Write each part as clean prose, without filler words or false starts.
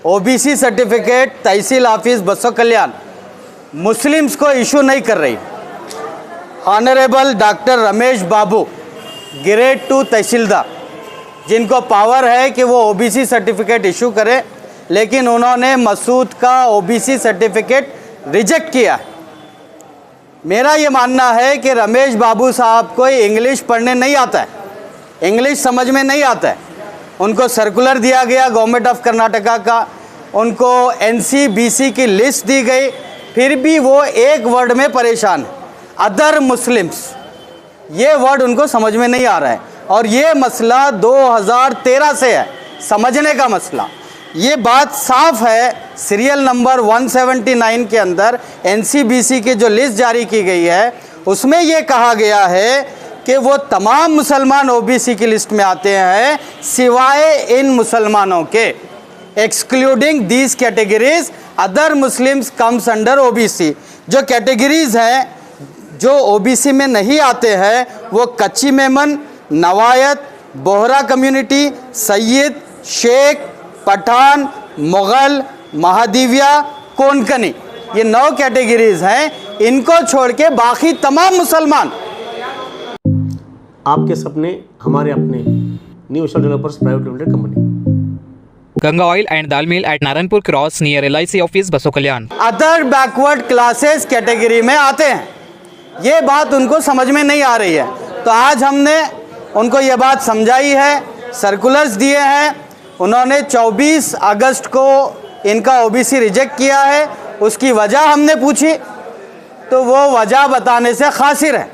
OBC certificate तहसील office बसो कल्याण Muslims को issue नहीं कर रही। ऑनरेबल डॉक्टर रमेश बाबू ग्रेड 2 तहसीलदार, जिनको पावर है कि वो ओबीसी सर्टिफिकेट इशू करें, लेकिन उन्होंने मसूद का ओबीसी सर्टिफिकेट रिजेक्ट किया। मेरा ये मानना है कि रमेश बाबू साहब को इंग्लिश पढ़ने नहीं आता है, इंग्लिश समझ में नहीं आता है। उनको सर्कुलर दिया गया गवर्नमेंट ऑफ कर्नाटका का, उनको एनसीबीसी की लिस्ट दी गई, फिर भी वो एक वर्ड में परेशान है, अदर मुस्लिम्स। ये वर्ड उनको समझ में नहीं आ रहा है और ये मसला 2013 से है, समझने का मसला। ये बात साफ है, सीरियल नंबर 179 के अंदर एनसीबीसी की जो लिस्ट जारी की गई है उसमें ये कहा गया है कि वो तमाम मुसलमान ओबीसी की लिस्ट में आते हैं सिवाय इन मुसलमानों के, excluding these categories other Muslims comes under OBC. जो कैटेगरीज हैं जो ओबीसी में नहीं आते हैं वो कच्ची मेमन, नवायत, बोहरा कम्युनिटी, सैयद, शेख, पठान, मुग़ल, महादीविया, कोंकणी, ये 9 कैटेगरीज हैं। इनको छोड़ के बाकी तमाम मुसलमान। आपके सपने हमारे अपने, new Asia developers private limited company. Ganga oil and dal mill at Narayanpur cross near LIC office Basavakalyan. Other backward classes category में आते हैं, ये बात उनको समझ में नहीं आ रही है। तो आज हमने उनको ये बात समझाई है, सर्कुलर्स दिए हैं। उन्होंने 24 अगस्त को इनका ओबीसी रिजेक्ट किया है, उसकी वजह हमने पूछी तो वो वजह बताने से खासिर है।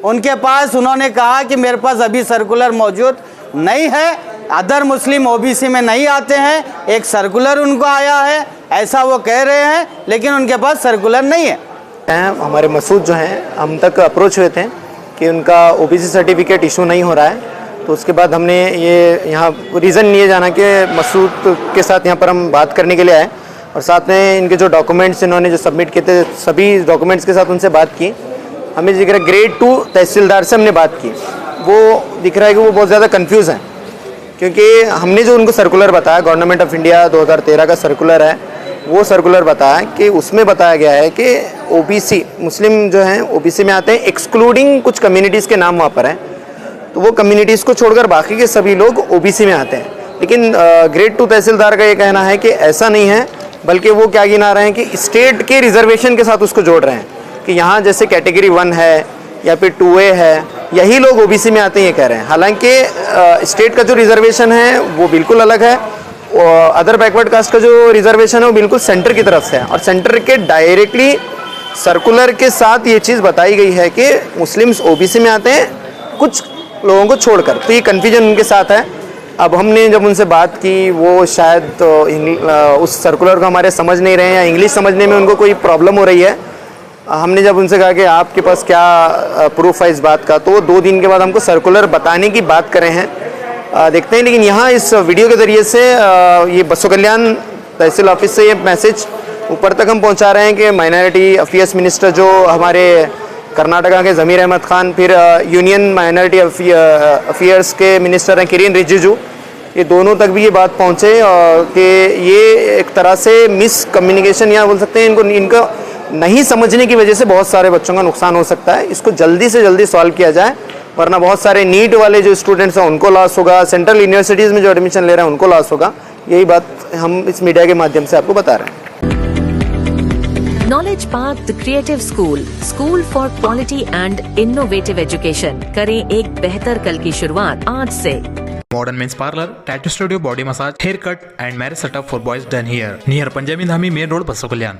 उनके पास उन्होंने कहा कि मेरे पास अभी सर्कुलर मौजूद नहीं है, अदर मुस्लिम ओबीसी में नहीं आते हैं, एक सर्कुलर उनको आया है ऐसा वो कह रहे हैं, लेकिन उनके पास सर्कुलर नहीं है। हमारे मसूद जो हैं हम तक अप्रोच हुए थे कि उनका ओबीसी सर्टिफिकेट इशू नहीं हो रहा है, तो उसके बाद हमने ये यहाँ रीज़न लिए जाना कि मसूद के साथ यहाँ पर हम बात करने के लिए आए और साथ में इनके जो डॉक्यूमेंट्स इन्होंने जो सबमिट किए थे सभी डॉक्यूमेंट्स के साथ उनसे बात की। हमें दिख रहा है ग्रेड 2 तहसीलदार से हमने बात की, वो दिख रहा है कि वो बहुत ज़्यादा कंफ्यूज हैं, क्योंकि हमने जो उनको सर्कुलर बताया गवर्नमेंट ऑफ इंडिया 2013 का सर्कुलर है, वो सर्कुलर बताया कि उसमें बताया गया है कि ओबीसी मुस्लिम जो हैं ओबीसी में आते हैं, एक्सक्लूडिंग कुछ कम्युनिटीज़ के नाम वहाँ पर हैं, तो वो कम्युनिटीज़ को छोड़कर बाकी के सभी लोग ओबीसी में आते हैं। लेकिन ग्रेड 2 तहसीलदार का ये कहना है कि ऐसा नहीं है, बल्कि वो क्या गिना रहे हैं कि स्टेट के रिजर्वेशन के साथ उसको जोड़ रहे हैं कि यहाँ जैसे कैटेगरी 1 है या फिर 2A है, यही लोग ओबीसी में आते हैं, ये कह रहे हैं। हालांकि स्टेट का जो रिजर्वेशन है वो बिल्कुल अलग है, अदर बैकवर्ड कास्ट का जो रिजर्वेशन है वो बिल्कुल सेंटर की तरफ से है और सेंटर के डायरेक्टली सर्कुलर के साथ ये चीज़ बताई गई है कि मुस्लिम्स ओबीसी में आते हैं कुछ लोगों को छोड़कर, तो ये कन्फ्यूजन उनके साथ है। अब हमने जब उनसे बात की वो शायद उस सर्कुलर को हमारे समझ नहीं रहे हैं या इंग्लिश समझने में उनको कोई प्रॉब्लम हो रही है। हमने जब उनसे कहा कि आपके पास क्या प्रूफ है इस बात का, तो 2 दिन के बाद हमको सर्कुलर बताने की बात करे हैं, देखते हैं। लेकिन यहाँ इस वीडियो के ज़रिए से ये बसो कल्याण तहसील ऑफिस से ये मैसेज ऊपर तक हम पहुँचा रहे हैं कि माइनॉरिटी अफेयर्स मिनिस्टर जो हमारे कर्नाटका के ज़मीर अहमद खान, फिर यूनियन माइनॉरिटी अफेयर्स के मिनिस्टर हैं किरेन रिजिजू, ये दोनों तक भी ये बात पहुँचे कि ये एक तरह से मिस कम्युनिकेशन या बोल सकते हैं इनका नहीं समझने की वजह से बहुत सारे बच्चों का नुकसान हो सकता है। इसको जल्दी से जल्दी सॉल्व किया जाए, वरना बहुत सारे नीट वाले जो स्टूडेंट्स हैं उनको लॉस होगा, सेंट्रल यूनिवर्सिटीज़ में जो एडमिशन ले रहे हैं उनको लॉस होगा। यही बात हम इस मीडिया के माध्यम से आपको बता रहे हैं। Knowledge park the creative school for quality and innovative education. करें एक बेहतर कल की शुरुआत आज से। Modern men's parlour, tattoo studio, body massage, hair cut and marriage setup for boys done here near Punjabi Dhami main road बसो कल्याण।